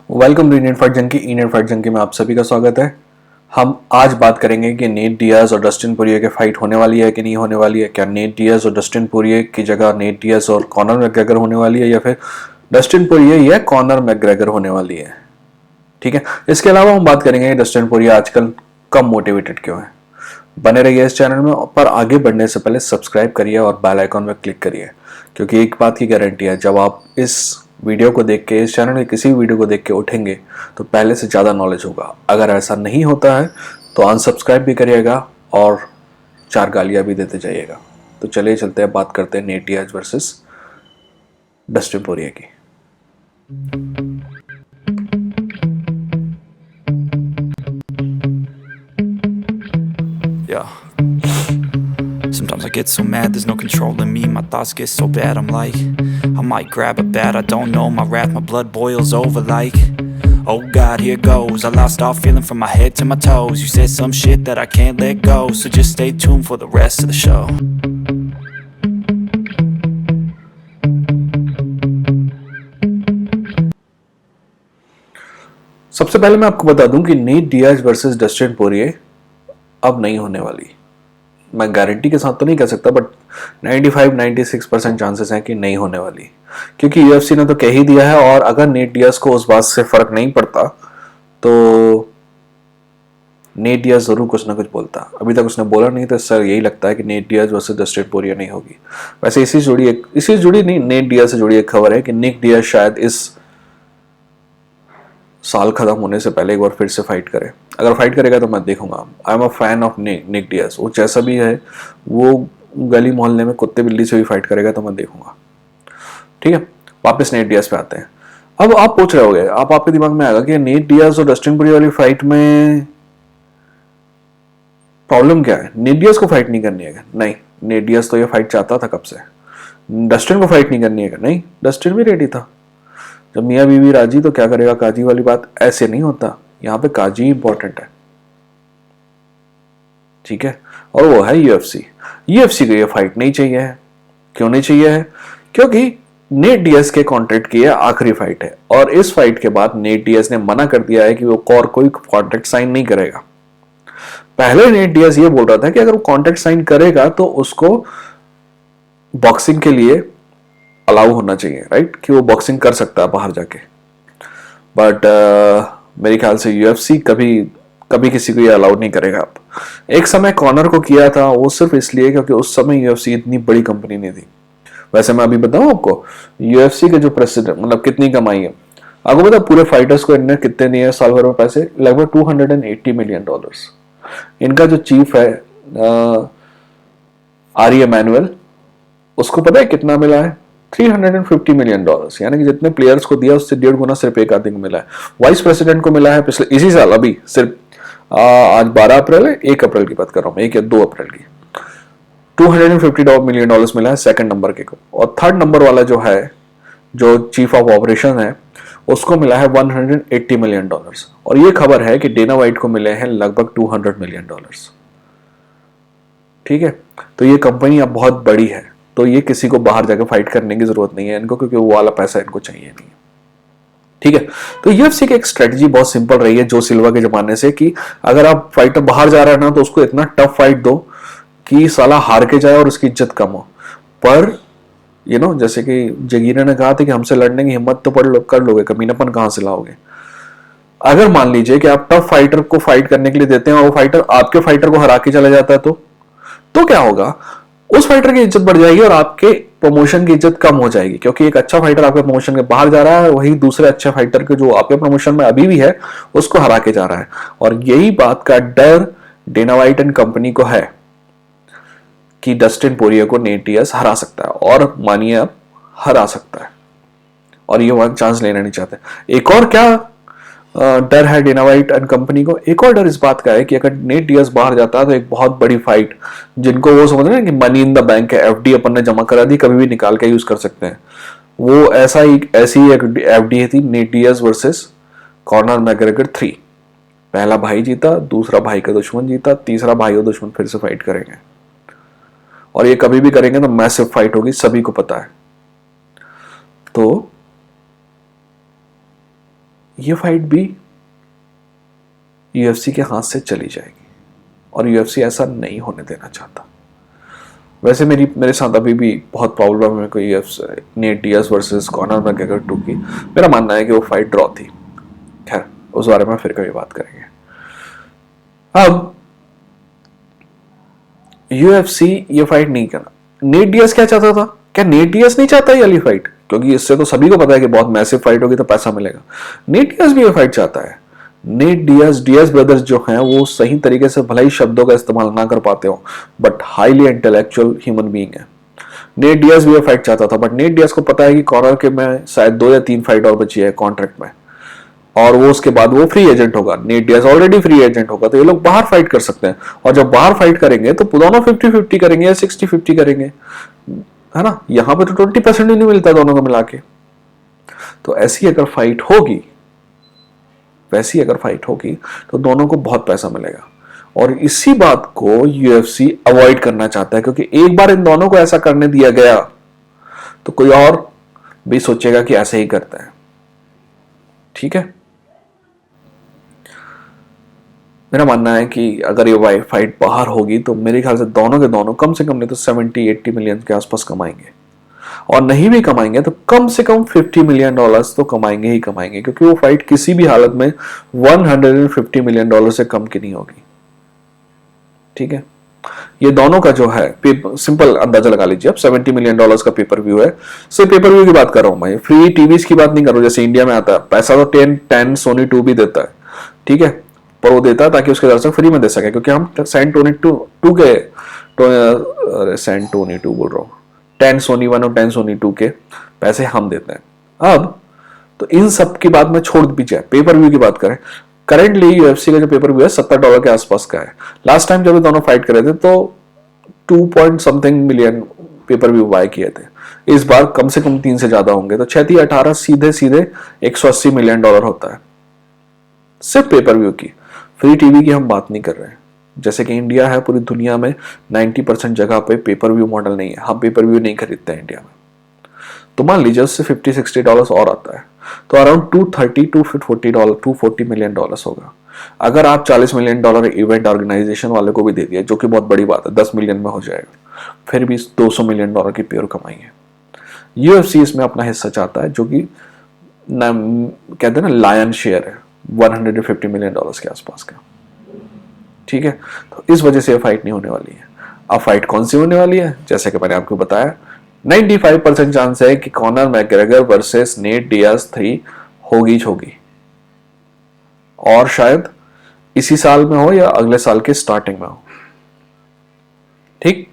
Welcome to Indian fight junkie. Indian fight junkie में आप सभी का स्वागत है। हम आज बात करेंगे कि नेट डियाज और डस्टिन पोरिये के फाइट होने वाली है कि नहीं होने वाली है। क्या नेट डियाज और डस्टिन पोरिये की जगह नेट डियाज और कॉनर मैकग्रेगर होने वाली है, या फिर डस्टिन पोरिये या कॉनर मैकग्रेगर होने वाली है। ठीक है, इसके अलावा हम बात करेंगे कि डस्टिन पोरिये आजकल कम मोटिवेटेड क्यों है। बने रहिए इस चैनल में, पर आगे बढ़ने से पहले सब्सक्राइब करिए और बेल आइकॉन पर क्लिक करिए, क्योंकि एक बात की गारंटी है, जब आप इस वीडियो को देख के, इस चैनल के किसी वीडियो को देख के उठेंगे तो पहले से ज़्यादा नॉलेज होगा। अगर ऐसा नहीं होता है तो अनसब्सक्राइब भी करिएगा और 4 गालियाँ भी देते जाइएगा। तो चलिए चलते हैं, बात करते हैं नेट डियाज वर्सेस डस्टिन पोरिये की। Yeah. Sometimes I get so mad, there's no controlling me. My thoughts get so bad, I'm like, I might grab a bat, I don't know. My wrath, my blood boils over like, oh God, here goes. I lost all feeling from my head to my toes. You said some shit that I can't let go, so just stay tuned for the rest of the show. सबसे पहले मैं आपको बता दूं कि Nate Diaz versus Dustin पोरिये अब नहीं होने वाली। मैं गारंटी के साथ तो नहीं कह सकता, बट 95-96% चांसेस हैं कि नहीं होने वाली, क्योंकि यूएफसी ने तो कह ही दिया है। और अगर नेट डियाज को उस बात से फर्क नहीं पड़ता तो नेट डियाज जरूर कुछ ना कुछ बोलता। अभी तक उसने बोला नहीं, तो सर यही लगता है कि नेट डियाज वर्सेस डस्टिन पोरिये नहीं होगी। वैसे इसी जुड़ी नहीं, नेट डियाज से जुड़ी एक खबर है कि निक डियाज शायद इस साल खत्म होने से पहले एक बार फिर से फाइट करे। अगर फाइट करेगा तो मैं देखूंगा। I am a fan of Nick Diaz. वो जैसा भी है, वो गली मोहल्ले में कुत्ते बिल्ली से भी फाइट करेगा तो मैं देखूंगा। ठीक है, वापस नेट डियाज पे आते हैं। अब आप पूछ रहे होगे, आपके दिमाग में आएगा कि नेट डियाज और डस्टिन पोरिये वाली फाइट में प्रॉब्लम क्या है। नेट डियाज को फाइट नहीं करनी है? नहीं, नेट डियाज तो ये फाइट चाहता था कब से। डस्टिन को फाइट नहीं करनी है? नहीं, डस्टिन भी रेडी था। जब मियाँ बीवी राजी तो क्या करेगा काजी वाली बात ऐसे नहीं होता। यहाँ पे काजी इंपॉर्टेंट है। ठीक है, और वो है यूएफसी। यूएफसी को ये फाइट नहीं चाहिए है। क्यों नहीं चाहिए है? क्योंकि नेट डियाज के कॉन्ट्रैक्ट की ये आखिरी फाइट है, और इस फाइट के बाद नेट डियाज ने मना कर दिया है कि वो और कोई कॉन्ट्रैक्ट साइन नहीं करेगा। पहले नेट डियाज ये बोल रहा था कि अगर वो कॉन्ट्रैक्ट साइन करेगा तो उसको बॉक्सिंग के लिए अलाउ होना चाहिए, राइट, कि वो बॉक्सिंग कर सकता है बाहर जाके। बट मेरे ख्याल से यूएफसी कभी कभी किसी को ये अलाउ नहीं करेगा। अब एक समय कॉनर को किया था, वो सिर्फ इसलिए क्योंकि उस समय यूएफसी इतनी बड़ी कंपनी नहीं थी। वैसे मैं अभी बताऊं आपको, यूएफसी के जो प्रेसिडेंट, मतलब कितनी कमाई है आपको पता? पूरे फाइटर्स को इनने कितने दिए साल भर में पैसे? लगभग $280 मिलियन। इनका जो चीफ है आरी एमैनुअल, उसको पता है कितना मिला है? $350 मिलियन। यानी कि जितने प्लेयर्स को दिया उससे 1.5 गुना सिर्फ एक आदमी को मिला है। वाइस प्रेसिडेंट को मिला है पिछले इसी साल, अभी सिर्फ आज 12 अप्रैल है, 1 अप्रैल की बात कर रहा हूँ, 1 या 2 अप्रैल की, $250 मिलियन मिला है सेकंड नंबर के को। और थर्ड नंबर वाला जो है, जो चीफ ऑफ ऑपरेशन है, उसको मिला है $180 मिलियन। और ये खबर है कि डेना वाइट को मिले हैं लगभग $200 मिलियन। ठीक है, तो ये कंपनी अब बहुत बड़ी है, तो ये किसी को बाहर जाकर फाइट करने की जरूरत नहीं है इनको, क्योंकि वो वाला पैसा इनको चाहिए नहीं। ठीक है, तो यूएफसी की एक स्ट्रेटजी बहुत सिंपल रही है जो सिल्वा के जमाने से, कि अगर आप फाइटर बाहर जा रहा है ना, तो उसको इतना टफ फाइट दो कि साला हार के जाए और उसकी इज्जत कम हो। पर जैसे कि जगीरा ने कहा था कि हमसे लड़ने की हिम्मत तो कर लोगे, कमीनापन कहां से लाओगे। अगर मान लीजिए कि आप टफ फाइटर को फाइट करने के लिए देते हैं और वो फाइटर आपके फाइटर को हरा के चला जाता है, तो क्या होगा? उस फाइटर की इज्जत बढ़ जाएगी और आपके प्रमोशन की इज्जत कम हो जाएगी, क्योंकि एक अच्छा फाइटर आपके प्रमोशन के बाहर जा रहा है, वही दूसरे अच्छे फाइटर के जो आपके प्रमोशन में अभी भी है उसको हरा के जा रहा है। और यही बात का डर डेना वाइट एंड कंपनी को है कि डस्टिन पोरिये को नेट डियाज हरा सकता है, और मानिए अब हरा सकता है, और ये वहां चांस लेना नहीं चाहते। एक और क्या डर है डेना वाइट एंड कंपनी को? एक और डर इस बात का है कि अगर नेट डियाज बाहर जाता है तो एक बहुत बड़ी फाइट, जिनको वो समझ रहे हैं कि मनी इन द बैंक है, एफडी अपन ने जमा करा दी, कभी भी निकाल के यूज कर सकते हैं, वो ऐसी एक एफडी थी, Nate Diaz versus Conor McGregor 3। पहला भाई जीता, दूसरा भाई का दुश्मन जीता, तीसरा भाई और दुश्मन फिर से फाइट करेंगे, और ये कभी भी करेंगे तो मैसिव फाइट होगी, सभी को पता है। तो ये फाइट भी यूएफसी के हाथ से चली जाएगी और यूएफसी ऐसा नहीं होने देना चाहता। वैसे मेरे साथ अभी भी बहुत प्रॉब्लम है कोई Nate Diaz versus Conor McGregor 2 की। मेरा मानना है कि वो फाइट ड्रॉ थी। खैर उस बारे में फिर कभी बात करेंगे। अब यूएफसी ये फाइट नहीं करना। नेट डियाज क्या चाहता था? क्या नेट डियाज नहीं चाहता ये वाली फाइट? क्योंकि इससे तो सभी को पता है कि बहुत मैसिव फाइट होगी तो पैसा मिलेगा। नेट डियाज भी ये फाइट चाहता है। नेट डियाज ब्रदर्स जो हैं वो सही तरीके से भले ही शब्दों का इस्तेमाल ना कर पाते हो but highly intellectual human being है। नेट डियाज भी ये फाइट चाहता था बट नेट डियाज को पता है कि कॉर्नर के में शायद 2 या 3 फाइट और बची है कॉन्ट्रैक्ट में और वो उसके बाद वो फ्री एजेंट होगा। Nate Diaz already free agent होगा तो ये लोग बाहर फाइट कर सकते हैं और जब बाहर फाइट करेंगे तो दोनों 50-50 करेंगे या 60-50 करेंगे, है ना। यहां पे तो 20% ही नहीं मिलता दोनों को मिला के। तो ऐसी अगर फाइट होगी तो दोनों को बहुत पैसा मिलेगा और इसी बात को यूएफसी अवॉइड करना चाहता है क्योंकि एक बार इन दोनों को ऐसा करने दिया गया तो कोई और भी सोचेगा कि ऐसे ही करता है। ठीक है, मेरा मानना है कि अगर ये फाइट बाहर होगी तो मेरे ख्याल से दोनों के दोनों कम से कम नहीं तो 70-80 मिलियन के आसपास कमाएंगे और नहीं भी कमाएंगे तो कम से कम $50 मिलियन तो कमाएंगे ही कमाएंगे क्योंकि वो फाइट किसी भी हालत में $150 मिलियन से कम की नहीं होगी। ठीक है, ये दोनों का जो है सिंपल अंदाजा लगा लीजिए। अब $70 मिलियन का पेपर व्यू है। सिर्फ पेपर व्यू की बात कर रहा हूं मैं, फ्री टीवीज की बात नहीं कर रहा हूं। जैसे इंडिया में आता है पैसा तो 10 सोनी 2 भी देता है, ठीक है, पर वो देता है ताकि उसके दर्शक फ्री में दे सके क्योंकि हम सैन टोनी 2 के सैन टोनी 2 बोल रहा हूँ 10 सोनी 1 और 10 सोनी 2 के पैसे हम देते हैं। अब तो इन सब की बात में छोड़ दीजिए, पेपर व्यू की बात करें। करेंटली यूएफसी का जो पेपर व्यू है $70 के आसपास का है। लास्ट टाइम जब ये दोनों फाइट कर रहे थे तो 2 point something million pay per view bye किए थे। इस बार कम से कम 3 से ज्यादा होंगे तो 6-18 सीधे $180 मिलियन होता है सिर्फ पेपर व्यू की। फ्री टीवी की हम बात नहीं कर रहे हैं। जैसे कि इंडिया है, पूरी दुनिया में 90% जगह पे पेपर व्यू मॉडल नहीं है। हम पेपर व्यू नहीं खरीदते हैं इंडिया में। तो मान लीजिए उससे $50-60 और आता है तो अराउंड $240 मिलियन होगा। अगर आप $40 मिलियन इवेंट ऑर्गेनाइजेशन वाले को भी दे दिया, जो कि बहुत बड़ी बात है, 10 मिलियन में हो जाएगा, फिर भी $200 मिलियन की प्योर कमाई है। यूएफसी इसमें अपना हिस्सा चाहता है जो कि कहते हैं ना लायन शेयर है, $150 मिलियन के आसपास का। ठीक है, तो इस वजह से फाइट नहीं होने वाली है। अब फाइट कौन सी होने वाली है? जैसे कि मैंने आपको बताया 95% चांस है कि Conor McGregor versus Nate Diaz 3 होगी और शायद इसी साल में हो या अगले साल के स्टार्टिंग में हो। ठीक,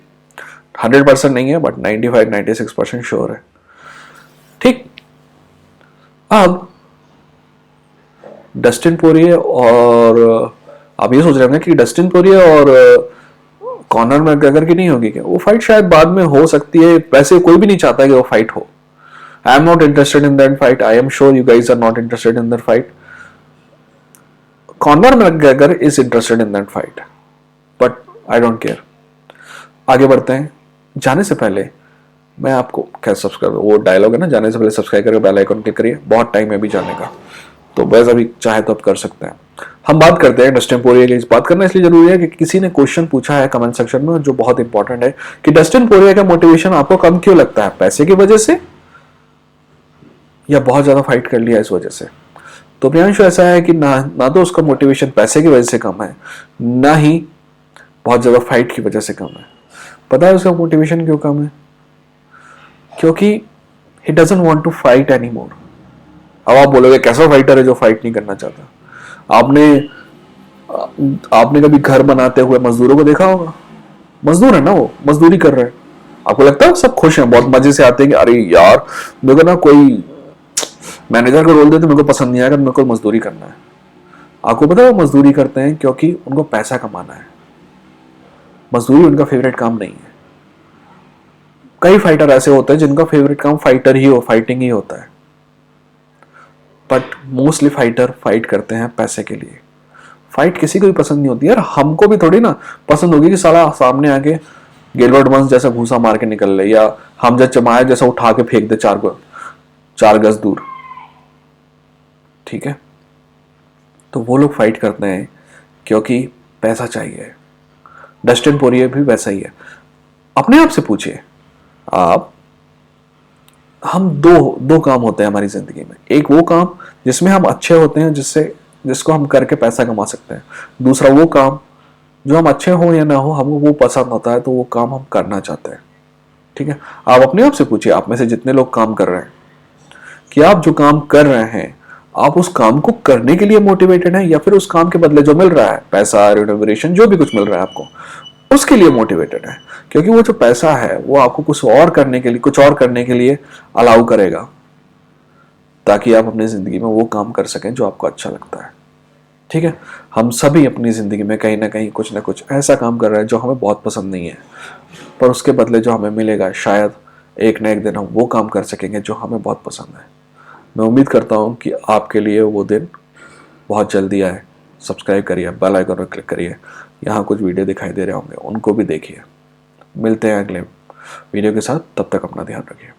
100% नहीं है बट 95-96% श्योर है। ठीक, अब डस्टिन पोरिये और आप ये सोच रहे होंगे कि डस्टिन पोरिये और कॉनर मैकग्रेगर की नहीं होगी क्या? वो फाइट शायद बाद में हो सकती है। वैसे कोई भी नहीं चाहता कि वो फाइट हो। I am not interested in that fight. I am sure you guys are not interested in that fight. Conor McGregor is interested in that fight but I don't care. आगे बढ़ते हैं। जाने से पहले मैं आपको क्या सब्सक्राइब, वो डायलॉग है ना, जाने से पहले सब्सक्राइब करके बेल आइकन क्लिक करिए। बहुत टाइम है अभी जाने का, तो बस अभी चाहे तो आप कर सकते हैं। हम बात करते हैं डस्टिन पोरिये की। बात करना इसलिए जरूरी है कि किसी ने क्वेश्चन पूछा है कमेंट सेक्शन में जो बहुत इंपॉर्टेंट है कि डस्टिन पोरिये का मोटिवेशन आपको कम क्यों लगता है? पैसे की वजह से या बहुत ज्यादा फाइट कर लिया इस वजह से? तो प्रियांशु ऐसा है कि ना तो उसका मोटिवेशन पैसे की वजह से कम है, ना ही बहुत ज्यादा फाइट की वजह से कम है। पता है उसका मोटिवेशन क्यों कम है? क्योंकि he doesn't want to fight any more. अब आप बोलोगे कैसा फाइटर है जो फाइट नहीं करना चाहता? आपने कभी घर बनाते हुए मजदूरों को देखा होगा? मजदूर है ना, वो मजदूरी कर रहे हैं। आपको लगता है सब खुश हैं, बहुत मजे से आते हैं कि अरे यार मेरे को ना कोई मैनेजर का रोल दे तो मेरे को पसंद नहीं आएगा, मेरे को मजदूरी करना है। आपको पता है वो मजदूरी करते हैं क्योंकि उनको पैसा कमाना है। मजदूरी उनका फेवरेट काम नहीं है। कई फाइटर ऐसे होते हैं जिनका फेवरेट काम फाइटिंग ही होता है, बट मोस्टली फाइटर फाइट करते हैं पैसे के लिए। फाइट किसी को भी पसंद नहीं होती यार। हमको भी थोड़ी ना पसंद होगी कि साला सामने आके गिलबर्ट बर्न्स जैसा घूसा मार के निकल ले या हमजा चमाया जैसा उठा के फेंक दे 4 गज दूर। ठीक है, तो वो लोग फाइट करते हैं क्योंकि पैसा चाहिए। डस्टिन पोरिये भी वैसा ही है। अपने आप से पूछिए आप, हम दो काम होते हैं हमारी जिंदगी में। एक वो काम जिसमें हम अच्छे होते हैं, जिसको हम करके पैसा कमा सकते हैं। दूसरा वो काम जो हम अच्छे हो या ना हो, हमको वो पसंद होता है, तो वो काम हम करना चाहते हैं। ठीक है, आप अपने आप से पूछिए, आप में से जितने लोग काम कर रहे हैं, कि आप जो काम कर रहे हैं, आप उस काम को करने के लिए मोटिवेटेड हैं या फिर उस काम के बदले जो मिल रहा है, पैसा, रिम्यूनरेशन, जो भी कुछ मिल रहा है आपको, उसके लिए मोटिवेटेड है। क्योंकि वो जो पैसा है वो आपको कुछ और करने के लिए अलाउ करेगा, ताकि आप अपनी जिंदगी में वो काम कर सकें जो आपको अच्छा लगता है। ठीक है, हम सभी अपनी जिंदगी में कहीं ना कहीं कुछ ना कुछ ऐसा काम कर रहे हैं जो हमें बहुत पसंद नहीं है, पर उसके बदले जो हमें मिलेगा, शायद एक ना एक दिन हम वो काम कर सकेंगे जो हमें बहुत पसंद है। मैं उम्मीद करता हूँ कि आपके लिए वो दिन बहुत जल्दी आए। सब्सक्राइब करिए, बेल आइकन पर क्लिक करिए, यहाँ कुछ वीडियो दिखाई दे रहे होंगे, उनको भी देखिए। मिलते हैं अगले वीडियो के साथ, तब तक अपना ध्यान रखिए।